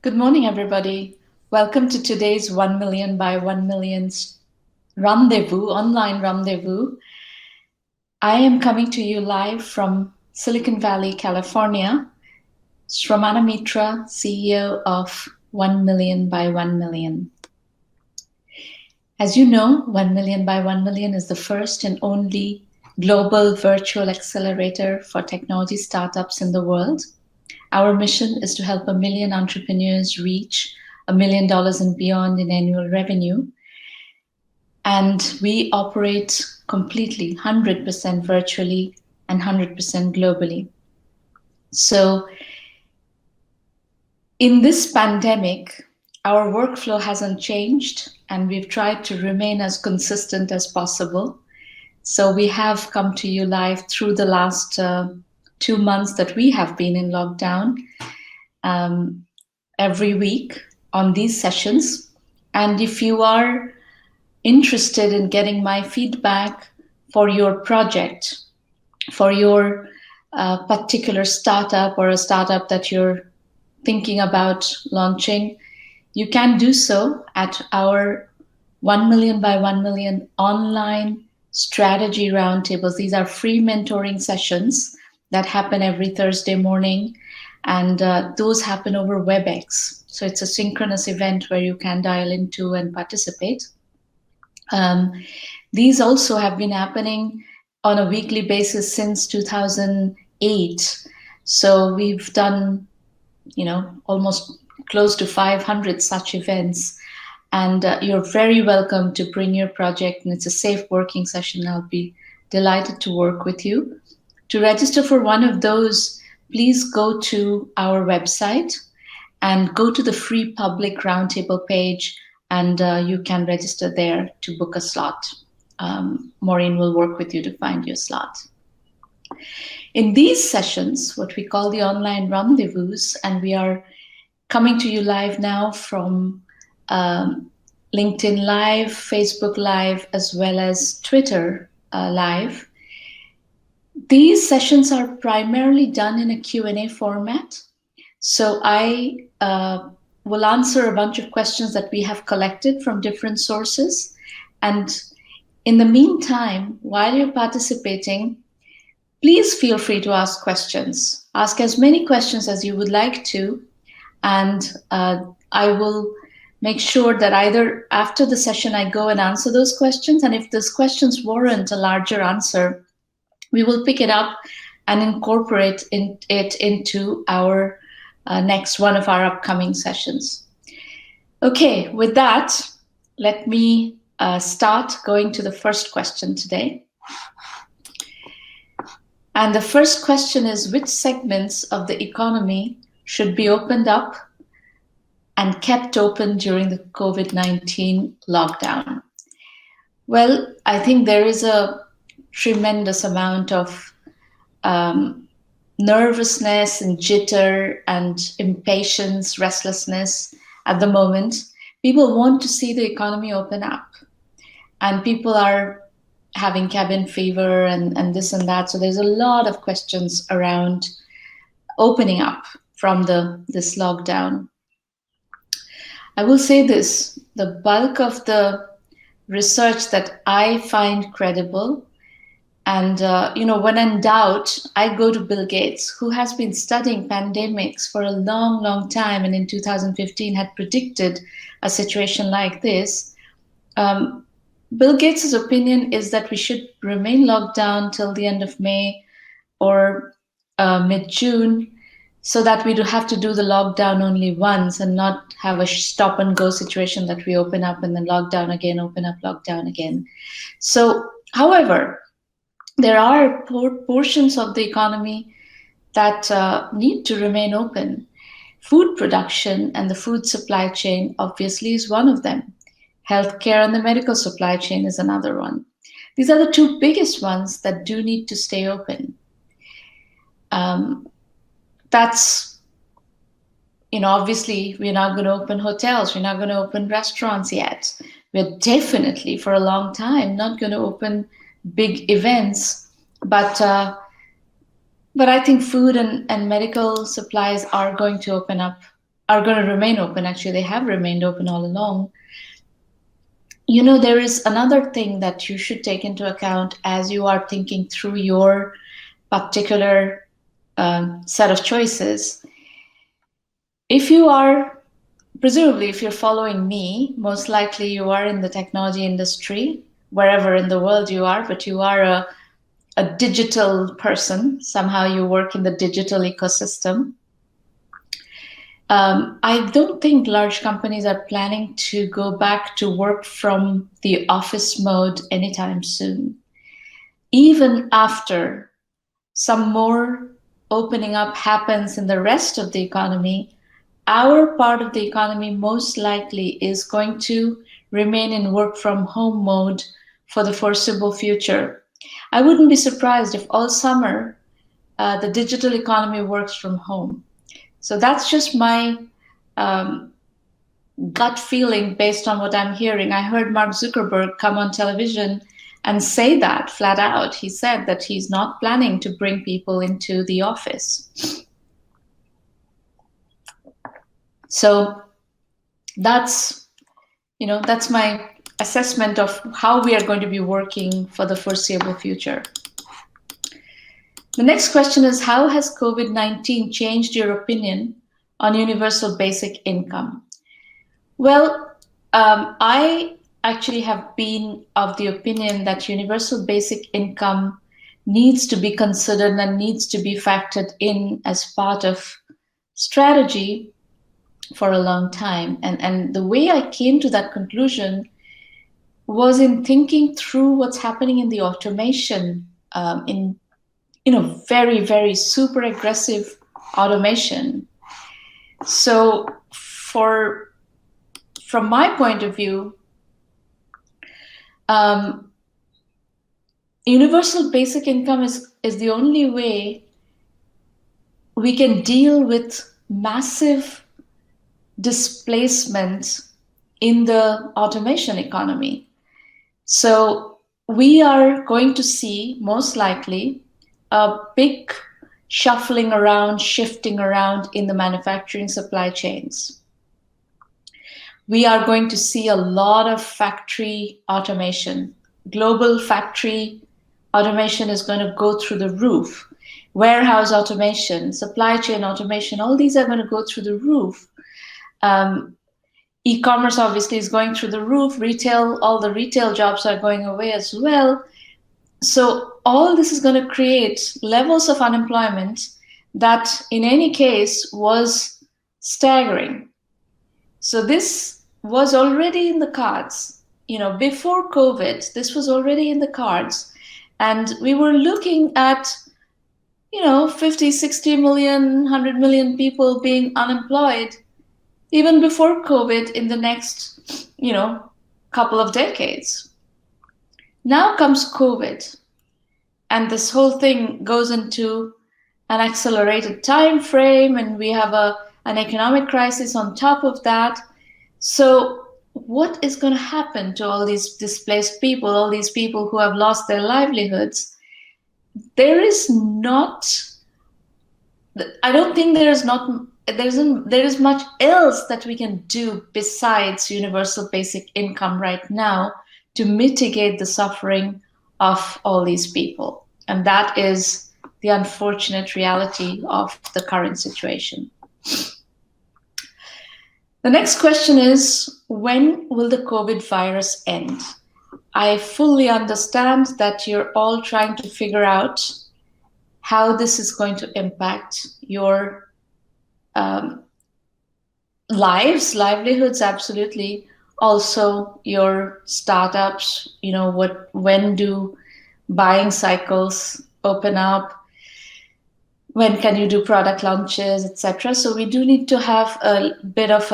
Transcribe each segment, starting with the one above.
Good morning, everybody. Welcome to today's 1 million by 1 million rendezvous, online rendezvous. I am coming to you live from Silicon Valley, California. Sramana Mitra, CEO of 1 million by 1 million. As you know, 1 million by 1 million is the first and only global virtual accelerator for technology startups in the world. Our mission is to help 1 million entrepreneurs reach $1 million and beyond in annual revenue. And we operate completely 100% virtually and 100% globally. So in this pandemic, our workflow hasn't changed, and we've tried to remain as consistent as possible. So we have come to you live through the last 2 months that we have been in lockdown every week on these sessions. And if you are interested in getting my feedback for your project, for your particular startup or a startup that you're thinking about launching, you can do so at our 1 million by 1 million online strategy roundtables. These are free mentoring sessions that happen every Thursday morning, and those happen over WebEx. So it's a synchronous event where you can dial into and participate. These also have been happening on a weekly basis since 2008. So we've done, almost close to 500 such events. And you're very welcome to bring your project, and it's a safe working session. I'll be delighted to work with you. To register for one of those, please go to our website and go to the free public roundtable page, and you can register there to book a slot. Maureen will work with you to find your slot. In these sessions, what we call the online rendezvous, and we are coming to you live now from LinkedIn Live, Facebook Live, as well as Twitter Live. These sessions are primarily done in a Q&A format. So I will answer a bunch of questions that we have collected from different sources. And in the meantime, while you're participating, please feel free to ask questions. Ask as many questions as you would like to. And I will make sure that either after the session, I go and answer those questions. And if those questions warrant a larger answer, we will pick it up and incorporate it into our next one of our upcoming sessions. Okay, with that, let me start going to the first question today. And the first question is, which segments of the economy should be opened up and kept open during the COVID-19 lockdown? Well, I think there is a tremendous amount of nervousness and jitter and impatience, restlessness at the moment. People want to see the economy open up, and people are having cabin fever and this and that. So there's a lot of questions around opening up from this lockdown. I will say this, the bulk of the research that I find credible, and when in doubt, I go to Bill Gates, who has been studying pandemics for a long, long time, and in 2015 had predicted a situation like this. Bill Gates' opinion is that we should remain locked down till the end of May or mid-June, so that we do have to do the lockdown only once and not have a stop and go situation that we open up and then lockdown again, open up, lockdown again. So, however, there are portions of the economy that need to remain open. Food production and the food supply chain obviously is one of them. Healthcare and the medical supply chain is another one. These are the two biggest ones that do need to stay open. That's, obviously we're not going to open hotels, we're not going to open restaurants yet. We're definitely for a long time not going to open big events, but I think food and medical supplies are going to open up are going to remain open. Actually, they have remained open all along. You know, there is another thing that you should take into account as you are thinking through your particular set of choices. If you are, presumably, if you're following me, most likely you are in the technology industry, wherever in the world you are, but you are a digital person. Somehow you work in the digital ecosystem. I don't think large companies are planning to go back to work from the office mode anytime soon. Even after some more opening up happens in the rest of the economy, our part of the economy most likely is going to remain in work from home mode for the foreseeable future. I wouldn't be surprised if all summer the digital economy works from home. So that's just my gut feeling based on what I'm hearing. I heard Mark Zuckerberg come on television and say that flat out. He said that he's not planning to bring people into the office. So that's my assessment of how we are going to be working for the foreseeable future. The next question is, how has COVID-19 changed your opinion on universal basic income? Well, I actually have been of the opinion that universal basic income needs to be considered and needs to be factored in as part of strategy for a long time. And the way I came to that conclusion was in thinking through what's happening in the automation, in very, very super aggressive automation. So from my point of view, universal basic income is the only way we can deal with massive displacement in the automation economy. So we are going to see, most likely, a big shuffling around, shifting around in the manufacturing supply chains. We are going to see a lot of factory automation. Global factory automation is going to go through the roof. Warehouse automation, supply chain automation, all these are going to go through the roof. E-commerce obviously is going through the roof. Retail, all the retail jobs are going away as well. So all this is going to create levels of unemployment that in any case was staggering. So this was already in the cards. Before COVID, this was already in the cards. And we were looking at 50, 60 million, 100 million people being unemployed even before COVID in the next, couple of decades. Now comes COVID, and this whole thing goes into an accelerated time frame, and we have an economic crisis on top of that. So what is going to happen to all these displaced people, all these people who have lost their livelihoods? There is much else that we can do besides universal basic income right now to mitigate the suffering of all these people. And that is the unfortunate reality of the current situation. The next question is, when will the COVID virus end? I fully understand that you're all trying to figure out how this is going to impact your livelihoods, absolutely. Also your startups, when do buying cycles open up? When can you do product launches, etc.? So we do need to have a bit of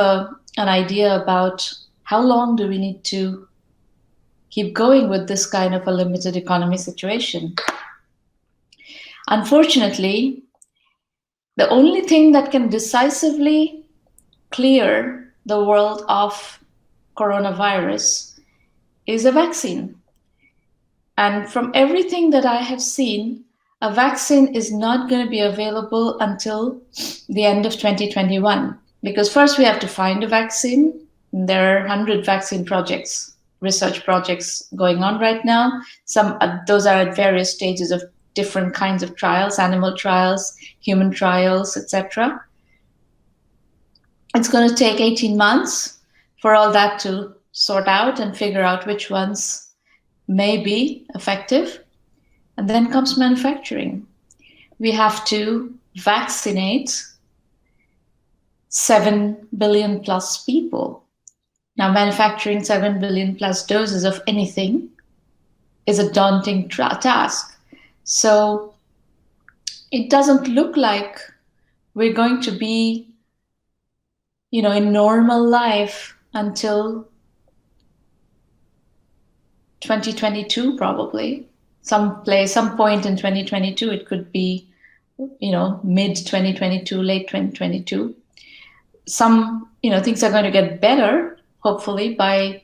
an idea about how long do we need to keep going with this kind of a limited economy situation. Unfortunately, the only thing that can decisively clear the world of coronavirus is a vaccine. And from everything that I have seen, a vaccine is not going to be available until the end of 2021. Because first we have to find a vaccine. There are 100 vaccine projects, research projects going on right now. Those are at various stages of different kinds of trials, animal trials, human trials, etc. It's going to take 18 months for all that to sort out and figure out which ones may be effective. And then comes manufacturing. We have to vaccinate 7 billion plus people. Now, manufacturing 7 billion plus doses of anything is a daunting task. So it doesn't look like we're going to be, in normal life until 2022, probably. Some point in 2022, it could be, mid 2022, late 2022. Things are going to get better, hopefully, by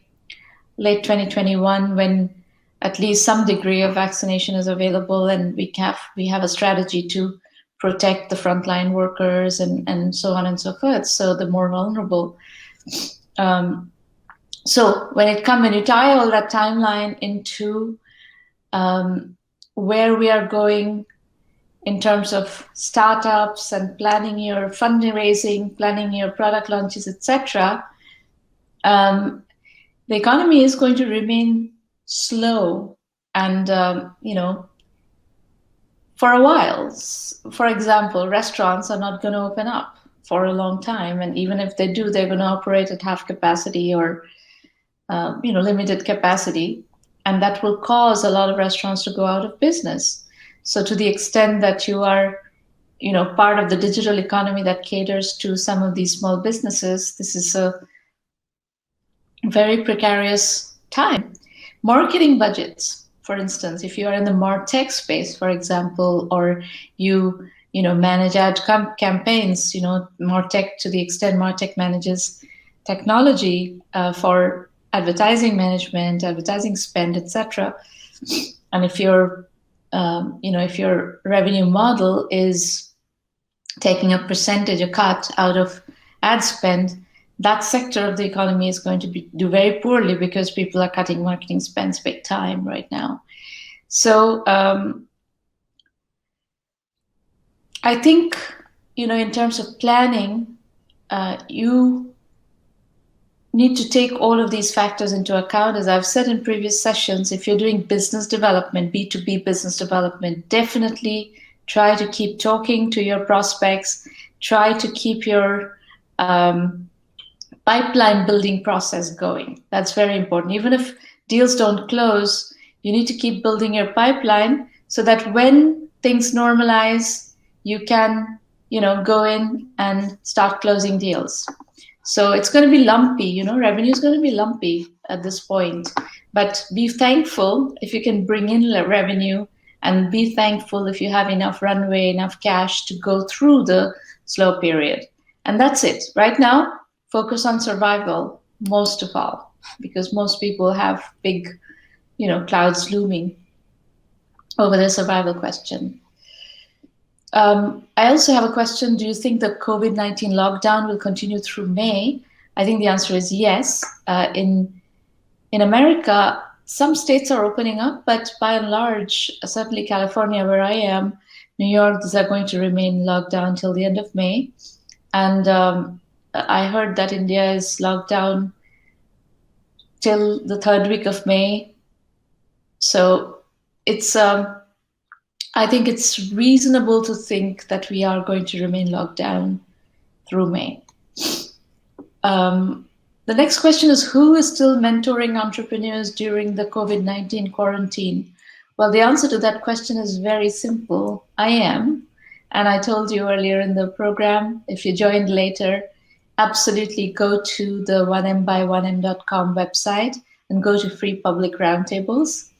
late 2021, when at least some degree of vaccination is available, and we have a strategy to protect the frontline workers and so on and so forth, so the more vulnerable. So when you tie all that timeline into where we are going in terms of startups and planning your fundraising, planning your product launches, etc., the economy is going to remain slow and, for a while. For example, restaurants are not going to open up for a long time. And even if they do, they're going to operate at half capacity or, limited capacity. And that will cause a lot of restaurants to go out of business. So to the extent that you are, part of the digital economy that caters to some of these small businesses, this is a very precarious time. Marketing budgets, for instance, if you are in the MarTech space, for example, or you manage ad campaigns, MarTech, to the extent MarTech manages technology for advertising management, advertising spend, etc. And if your revenue model is taking a percentage, a cut out of ad spend, that sector of the economy is going to do very poorly because people are cutting marketing spends big time right now. So I think, in terms of planning, you need to take all of these factors into account. As I've said in previous sessions, if you're doing business development, B2B business development, definitely try to keep talking to your prospects, try to keep your pipeline building process going. That's very important. Even if deals don't close, you need to keep building your pipeline so that when things normalize, you can, go in and start closing deals. So it's going to be lumpy, revenue is going to be lumpy at this point. But be thankful if you can bring in revenue, and be thankful if you have enough runway, enough cash to go through the slow period. And that's it. Right now, focus on survival most of all, because most people have big, clouds looming over the survival question. I also have a question. Do you think the COVID-19 lockdown will continue through May? I think the answer is yes. In America, some states are opening up, but by and large, certainly California, where I am, New York, these are going to remain locked down till the end of May. And I heard that India is locked down till the third week of May. So it's, I think it's reasonable to think that we are going to remain locked down through May. The next question is, who is still mentoring entrepreneurs during the COVID-19 quarantine? Well, the answer to that question is very simple. I am. And I told you earlier in the program, if you joined later, absolutely go to the 1mby1m.com website and go to free public roundtables.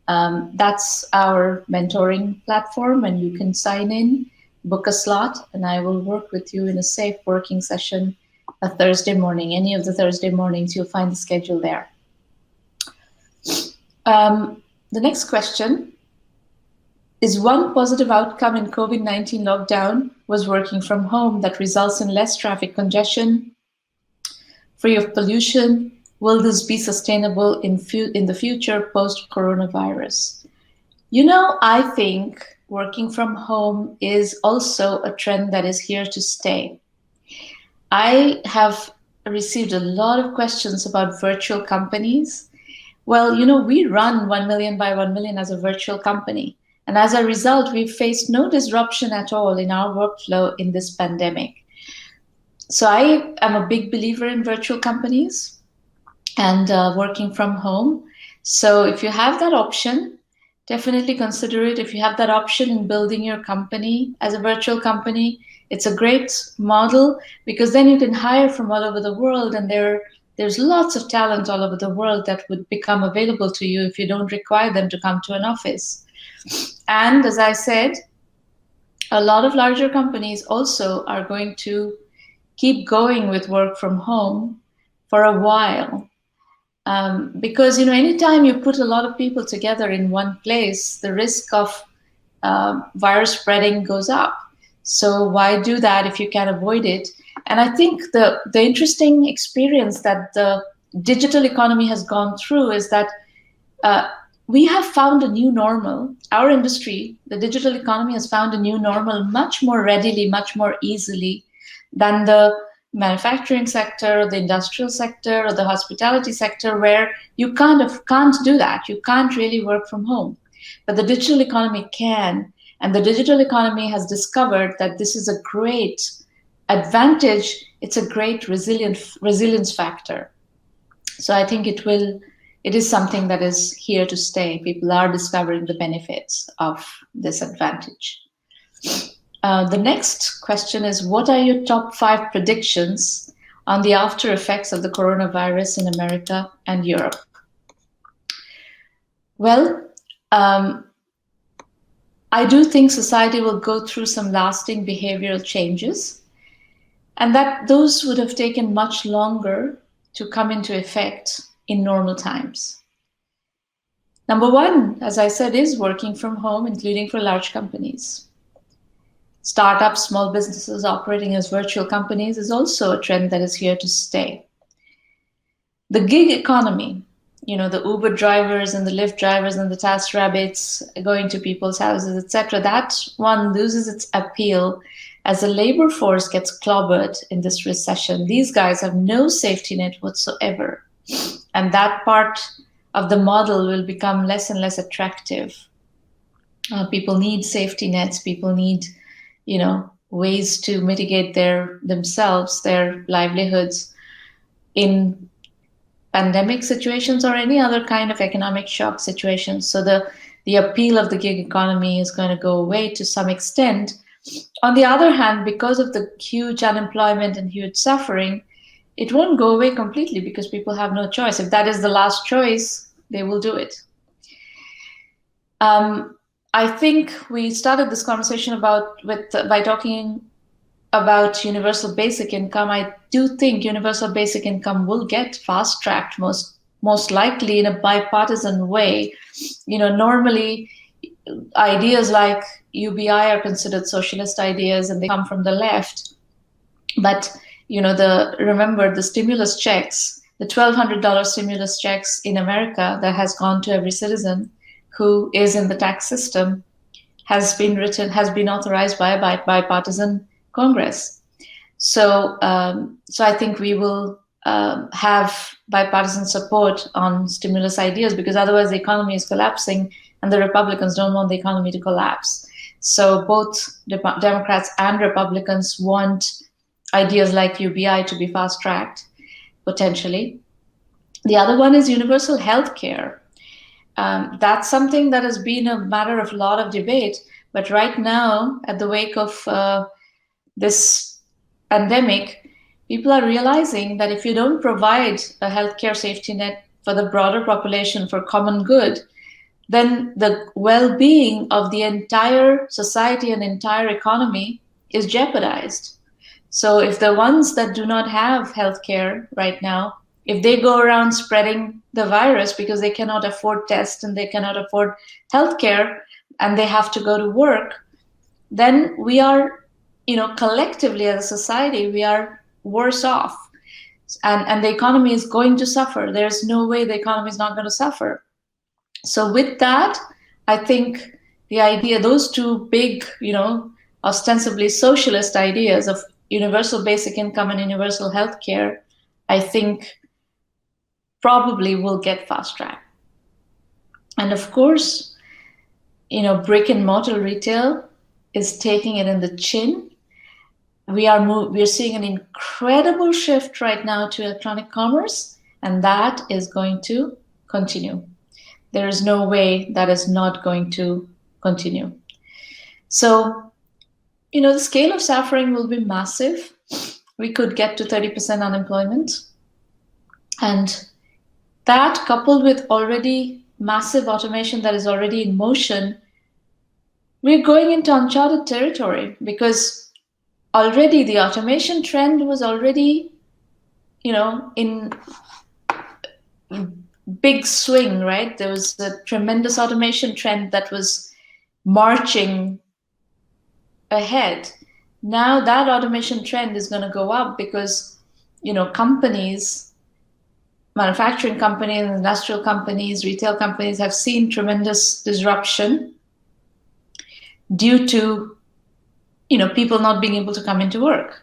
That's our mentoring platform, and you can sign in, book a slot, and I will work with you in a safe working session a Thursday morning. Any of the Thursday mornings, you'll find the schedule there. The next question is, one positive outcome in COVID-19 lockdown was working from home that results in less traffic congestion, free of pollution? Will this be sustainable in the future post-coronavirus? I think working from home is also a trend that is here to stay. I have received a lot of questions about virtual companies. Well, we run 1 million by 1 million as a virtual company. And as a result, we've faced no disruption at all in our workflow in this pandemic. So I am a big believer in virtual companies and working from home. So if you have that option, definitely consider it. If you have that option in building your company as a virtual company, it's a great model, because then you can hire from all over the world, and there's lots of talent all over the world that would become available to you if you don't require them to come to an office. And as I said, a lot of larger companies also are going to keep going with work from home for a while. Because anytime you put a lot of people together in one place, the risk of virus spreading goes up. So why do that if you can avoid it? And I think the interesting experience that the digital economy has gone through is that we have found a new normal. Our industry, the digital economy, has found a new normal much more readily, much more easily than the manufacturing sector, the industrial sector, or the hospitality sector, where you can't do that. You can't really work from home. But the digital economy can. And the digital economy has discovered that this is a great advantage. It's a great resilience factor. So I think it is something that is here to stay. People are discovering the benefits of this advantage. The next question is, what are your top 5 predictions on the after effects of the coronavirus in America and Europe? Well, I do think society will go through some lasting behavioral changes, and that those would have taken much longer to come into effect in normal times. Number 1, as I said, is working from home, including for large companies. Startups, small businesses operating as virtual companies is also a trend that is here to stay. The gig economy, the Uber drivers and the Lyft drivers and the TaskRabbits going to people's houses, etc., that one loses its appeal as the labor force gets clobbered in this recession. These guys have no safety net whatsoever. And that part of the model will become less and less attractive. People need safety nets. People need, ways to mitigate their livelihoods in pandemic situations or any other kind of economic shock situations. So the appeal of the gig economy is going to go away to some extent. On the other hand, because of the huge unemployment and huge suffering, it won't go away completely because people have no choice. If that is the last choice, they will do it. I think we started this conversation by talking about universal basic income. I do think universal basic income will get fast-tracked most likely in a bipartisan way. Normally ideas like UBI are considered socialist ideas and they come from the left. But remember the stimulus checks, the $1,200 stimulus checks in America that has gone to every citizen who is in the tax system has been authorized by a bipartisan Congress. So I think we will have bipartisan support on stimulus ideas, because otherwise the economy is collapsing and the Republicans don't want the economy to collapse. So both Democrats and Republicans want ideas like UBI to be fast-tracked, potentially. The other one is universal health care. That's something that has been a matter of a lot of debate, but right now, at the wake of this pandemic, people are realizing that if you don't provide a healthcare safety net for the broader population for common good, then the well-being of the entire society and entire economy is jeopardized. So if the ones that do not have healthcare right now, if they go around spreading the virus because they cannot afford tests and they cannot afford healthcare and they have to go to work, then we are collectively as a society, we are worse off. And the economy is going to suffer. There's no way the economy is not going to suffer. So with that, I think the idea, those two big, ostensibly socialist ideas of universal basic income and universal health care, I think probably will get fast tracked. And of course, brick and mortar retail is taking it in the chin. We are seeing an incredible shift right now to electronic commerce, and that is going to continue. There is no way that is not going to continue. So, the scale of suffering will be massive. We could get to 30% unemployment. And that, coupled with already massive automation that is already in motion, we're going into uncharted territory, because already the automation trend was already, in big swing, right? There was a tremendous automation trend that was marching ahead. Now that automation trend is going to go up because, companies, manufacturing companies, industrial companies, retail companies have seen tremendous disruption due to, people not being able to come into work.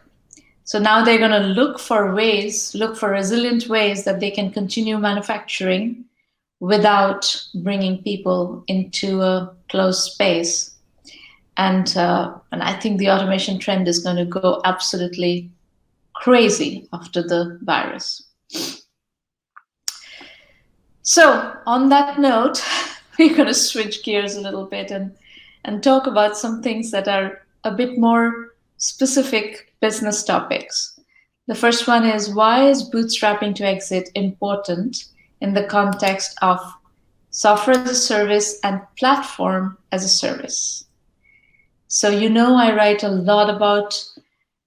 So now they're going to look for resilient ways that they can continue manufacturing without bringing people into a closed space. And I think the automation trend is going to go absolutely crazy after the virus. So on that note, we're going to switch gears a little bit and talk about some things that are a bit more specific business topics. The first one is, why is bootstrapping to exit important in the context of software as a service and platform as a service? So I write a lot about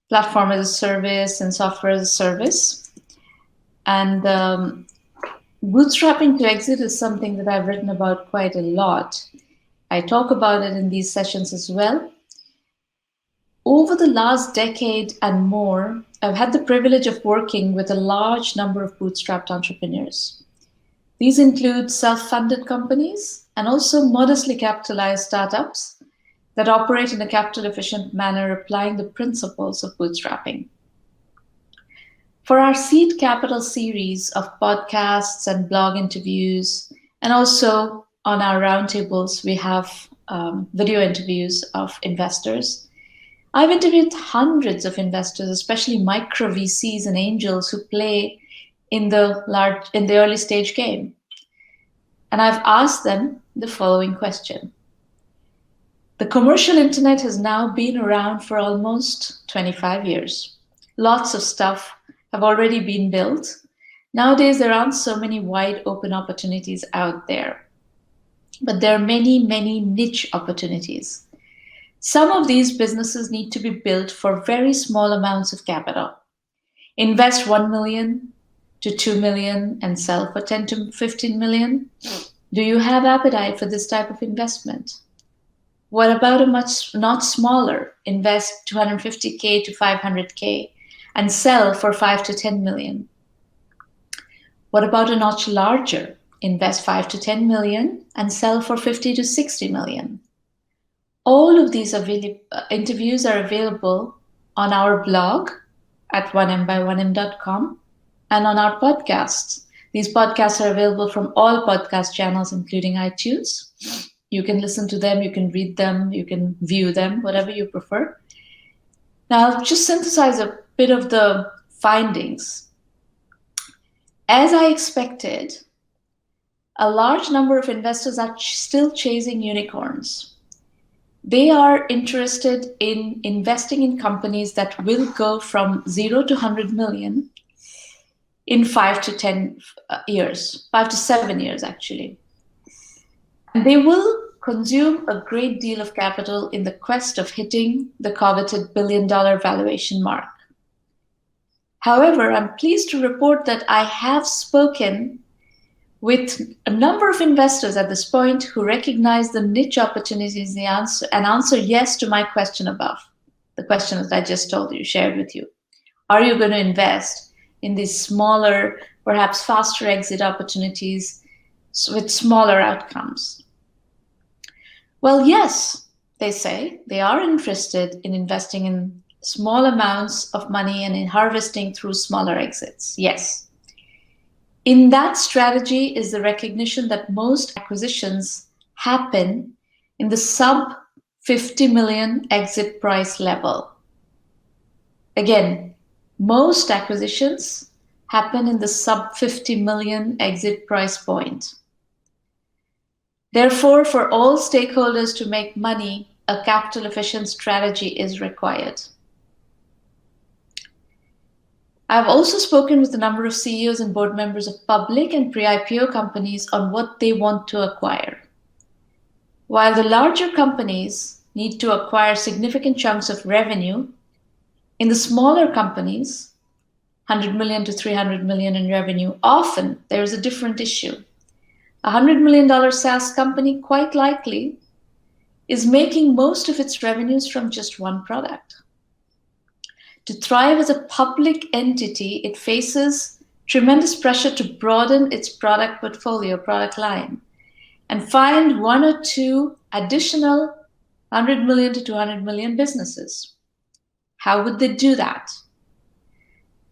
platform as a service and software as a service. And bootstrapping to exit is something that I've written about quite a lot. I talk about it in these sessions as well. Over the last decade and more, I've had the privilege of working with a large number of bootstrapped entrepreneurs. These include self-funded companies and also modestly capitalized startups that operate in a capital-efficient manner, applying the principles of bootstrapping. For our Seed Capital series of podcasts and blog interviews, and also on our roundtables, we have video interviews of investors. I've interviewed hundreds of investors, especially micro VCs and angels who play in the early stage game. And I've asked them the following question. The commercial internet has now been around for almost 25 years. Lots of stuff have already been built. Nowadays, there aren't so many wide open opportunities out there, but there are many, many niche opportunities. Some of these businesses need to be built for very small amounts of capital. Invest 1 million to 2 million and sell for 10 to 15 million. Do you have appetite for this type of investment? What about a much not smaller? Invest 250K to 500K and sell for 5 to 10 million. What about a notch larger? Invest 5 to 10 million and sell for 50 to 60 million. All of these interviews are available on our blog at 1mby1m.com and on our podcasts. These podcasts are available from all podcast channels, including iTunes. You can listen to them, you can read them, you can view them, whatever you prefer. Now, I'll just synthesize a bit of the findings. As I expected, a large number of investors are still chasing unicorns. They are interested in investing in companies that will go from 0 to 100 million in 5 to 10 years, 5 to 7 years, actually. And they will consume a great deal of capital in the quest of hitting the coveted $1 billion valuation mark. However, I'm pleased to report that I have spoken with a number of investors at this point who recognize the niche opportunities and answer yes to my question above. the question that I just shared with you. Are you going to invest in these smaller, perhaps faster exit opportunities with smaller outcomes? Well, yes, they say they are interested in investing in small amounts of money and in harvesting through smaller exits. Yes. In that strategy is the recognition that most acquisitions happen in the sub 50 million exit price level. Again, most acquisitions happen in the sub 50 million exit price point. Therefore, for all stakeholders to make money, a capital efficient strategy is required. I've also spoken with a number of CEOs and board members of public and pre-IPO companies on what they want to acquire. While the larger companies need to acquire significant chunks of revenue, in the smaller companies, 100 million to 300 million in revenue, often there is a different issue. A $100 million SaaS company quite likely is making most of its revenues from just one product. To thrive as a public entity, it faces tremendous pressure to broaden its product portfolio, product line, and find one or two additional 100 million to 200 million businesses. How would they do that?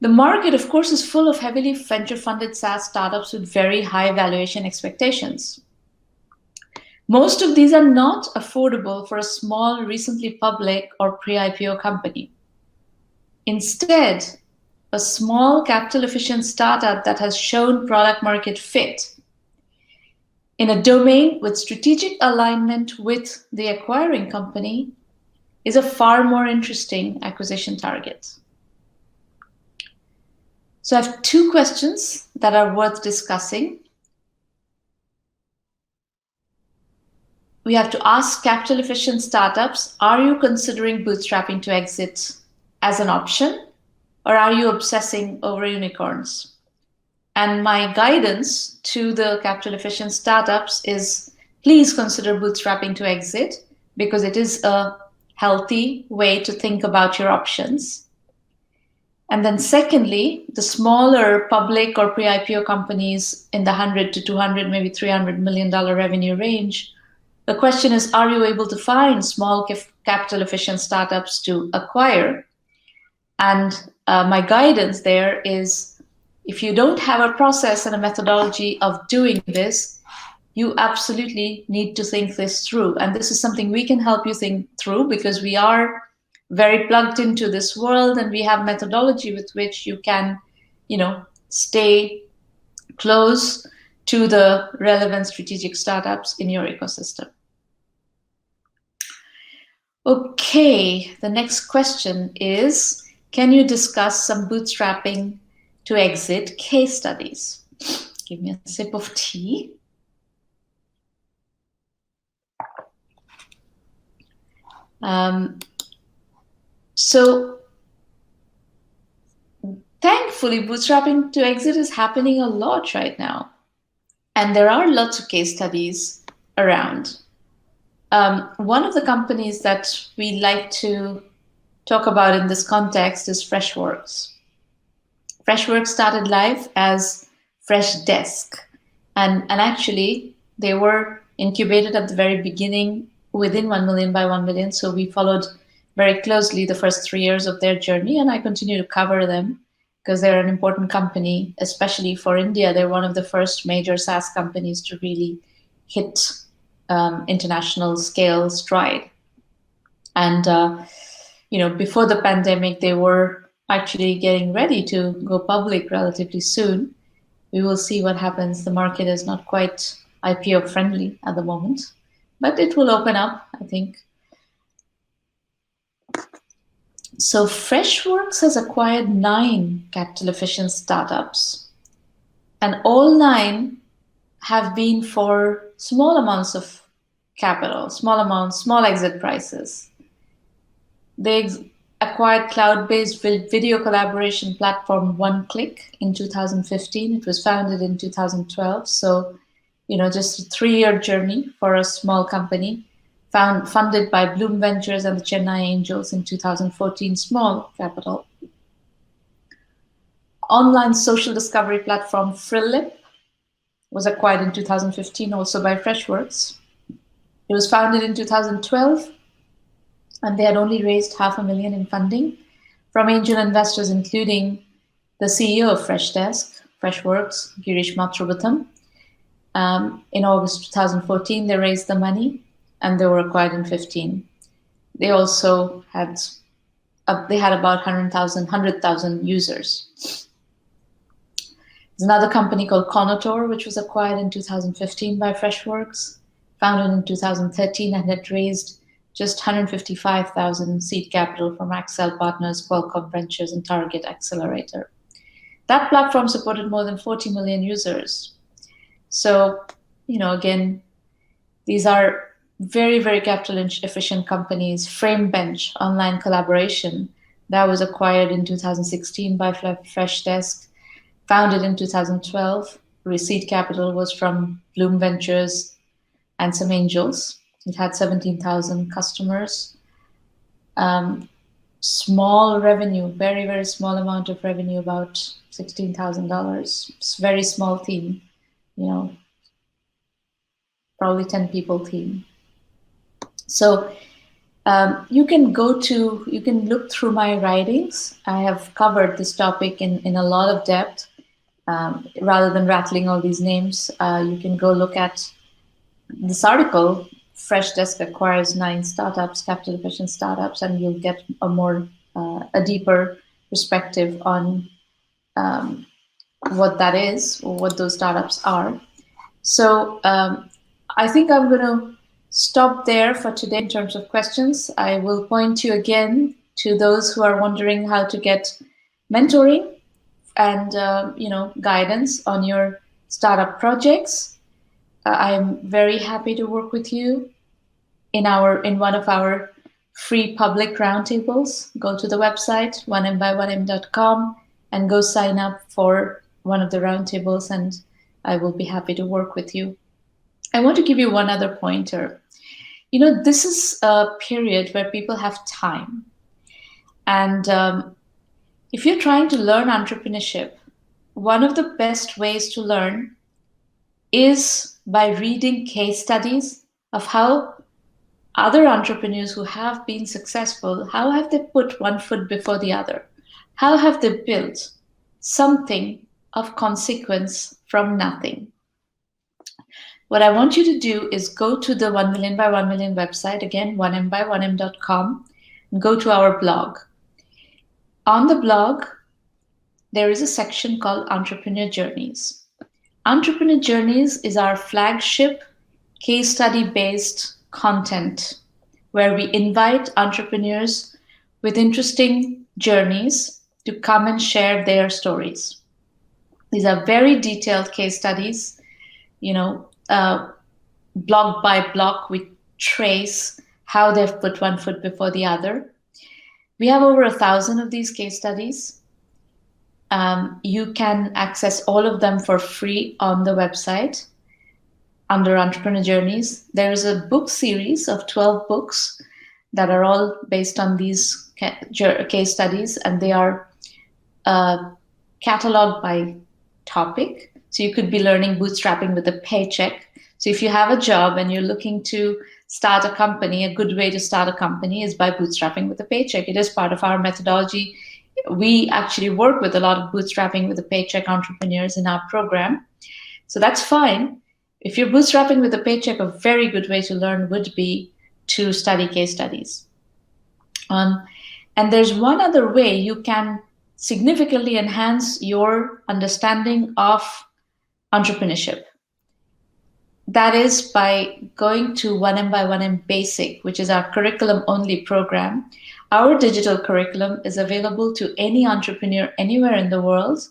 The market, of course, is full of heavily venture-funded SaaS startups with very high valuation expectations. Most of these are not affordable for a small, recently public or pre-IPO company. Instead, a small capital-efficient startup that has shown product market fit in a domain with strategic alignment with the acquiring company is a far more interesting acquisition target. So I have two questions that are worth discussing. We have to ask capital efficient startups, are you considering bootstrapping to exit as an option, or are you obsessing over unicorns? And my guidance to the capital efficient startups is please consider bootstrapping to exit, because it is a healthy way to think about your options. And then secondly, the smaller public or pre-IPO companies in the 100 to 200, maybe $300 million revenue range, the question is, are you able to find small capital efficient startups to acquire? And my guidance there is, if you don't have a process and a methodology of doing this, you absolutely need to think this through. And this is something we can help you think through, because we are very plugged into this world and we have methodology with which you can, stay close to the relevant strategic startups in your ecosystem. Okay, the next question is, can you discuss some bootstrapping to exit case studies? Give me a sip of tea. So thankfully, bootstrapping to exit is happening a lot right now. And there are lots of case studies around. One of the companies that we like to talk about in this context is Freshworks. Freshworks started life as Freshdesk. And actually, they were incubated at the very beginning within 1 million by 1 million. So we followed very closely the first 3 years of their journey, and I continue to cover them because they're an important company, especially for India. They're one of the first major SaaS companies to really hit international scale stride. And, before the pandemic, they were actually getting ready to go public relatively soon. We will see what happens. The market is not quite IPO friendly at the moment, but it will open up, I think. So Freshworks has acquired 9 capital efficient startups, and all 9 have been for small amounts of capital, small exit prices. They acquired cloud-based video collaboration platform OneClick in 2015. It was founded in 2012. So, just a 3-year journey for a small company. funded by Bloom Ventures and the Chennai Angels in 2014, small capital. Online social discovery platform Frilip was acquired in 2015, also by Freshworks. It was founded in 2012, and they had only raised $500,000 in funding from angel investors, including the CEO of Freshworks, Girish Mathrubootham. In August 2014, they raised the money, and they were acquired in 15. They also had about 100,000 users. There's another company called Conator, which was acquired in 2015 by Freshworks, founded in 2013, and had raised just 155,000 seed capital from Accel Partners, Qualcomm Ventures, and Target Accelerator. That platform supported more than 40 million users. So, again, these are very, very capital efficient companies. Framebench, online collaboration, that was acquired in 2016 by Freshdesk, founded in 2012. Seed capital was from Bloom Ventures and some angels. It had 17,000 customers. Small revenue, very, very small amount of revenue, about $16,000. It's a very small team, probably 10 people team. So you can look through my writings. I have covered this topic in a lot of depth. Rather than rattling all these names, you can go look at this article. Freshdesk acquires 9 startups, capital efficient startups, and you'll get a deeper perspective on what that is, or what those startups are. So I think I'm going to stop there for today in terms of questions. I will point you again to those who are wondering how to get mentoring and guidance on your startup projects. I'm very happy to work with you in one of our free public roundtables. Go to the website 1m1m.com and go sign up for one of the roundtables, and I will be happy to work with you. I want to give you one other pointer. This is a period where people have time, and if you're trying to learn entrepreneurship, one of the best ways to learn is by reading case studies of how other entrepreneurs who have been successful, how have they put one foot before the other? How have they built something of consequence from nothing? What I want you to do is go to the 1 Million by 1 Million website, again, 1m1m.com, and go to our blog. On the blog, there is a section called Entrepreneur Journeys. Entrepreneur Journeys is our flagship case study-based content where we invite entrepreneurs with interesting journeys to come and share their stories. These are very detailed case studies. Block by block, we trace how they've put one foot before the other. We have over 1,000 of these case studies. You can access all of them for free on the website under Entrepreneur Journeys. There is a book series of 12 books that are all based on these case studies, and they are cataloged by topic. So you could be learning bootstrapping with a paycheck. So if you have a job and you're looking to start a company, a good way to start a company is by bootstrapping with a paycheck. It is part of our methodology. We actually work with a lot of bootstrapping with a paycheck entrepreneurs in our program. So that's fine. If you're bootstrapping with a paycheck, a very good way to learn would be to study case studies. And there's one other way you can significantly enhance your understanding of entrepreneurship. That is by going to 1M by 1M Basic, which is our curriculum-only program. Our digital curriculum is available to any entrepreneur anywhere in the world,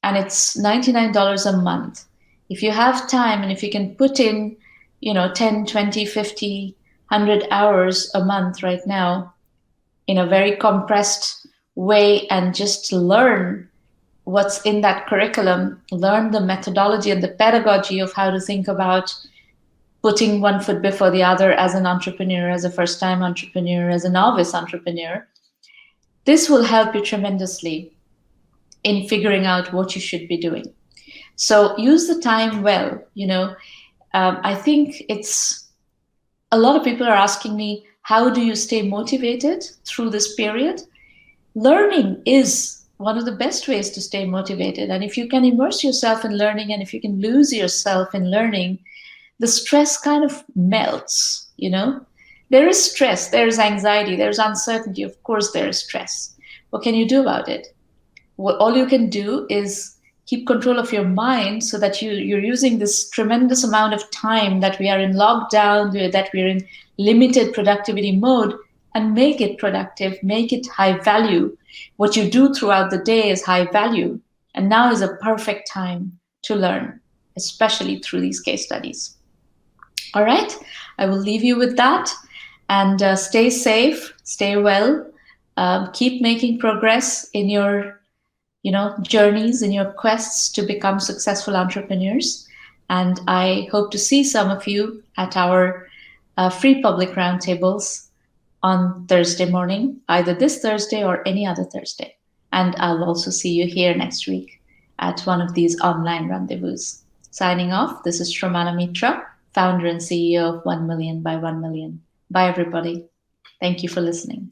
and it's $99 a month. If you have time and if you can put in, 10, 20, 50, 100 hours a month right now in a very compressed way and just learn what's in that curriculum, learn the methodology and the pedagogy of how to think about putting one foot before the other as an entrepreneur, as a first-time entrepreneur, as a novice entrepreneur, this will help you tremendously in figuring out what you should be doing. So use the time well. I think a lot of people are asking me, how do you stay motivated through this period? Learning is one of the best ways to stay motivated. And if you can immerse yourself in learning, and if you can lose yourself in learning, the stress kind of melts. There is stress, there is anxiety, there's uncertainty. Of course, there is stress. What can you do about it? All you can do is keep control of your mind, so that you're using this tremendous amount of time that we are in lockdown, that we're in limited productivity mode, and make it productive, make it high value. What you do throughout the day is high value. And now is a perfect time to learn, especially through these case studies. All right, I will leave you with that. And stay safe, stay well, keep making progress in your journeys, in your quests to become successful entrepreneurs. And I hope to see some of you at our free public roundtables on Thursday morning, either this Thursday or any other Thursday. And I'll also see you here next week at one of these online rendezvous. Signing off, this is Sramana Mitra, founder and CEO of 1 Million by 1 Million. Bye, everybody. Thank you for listening.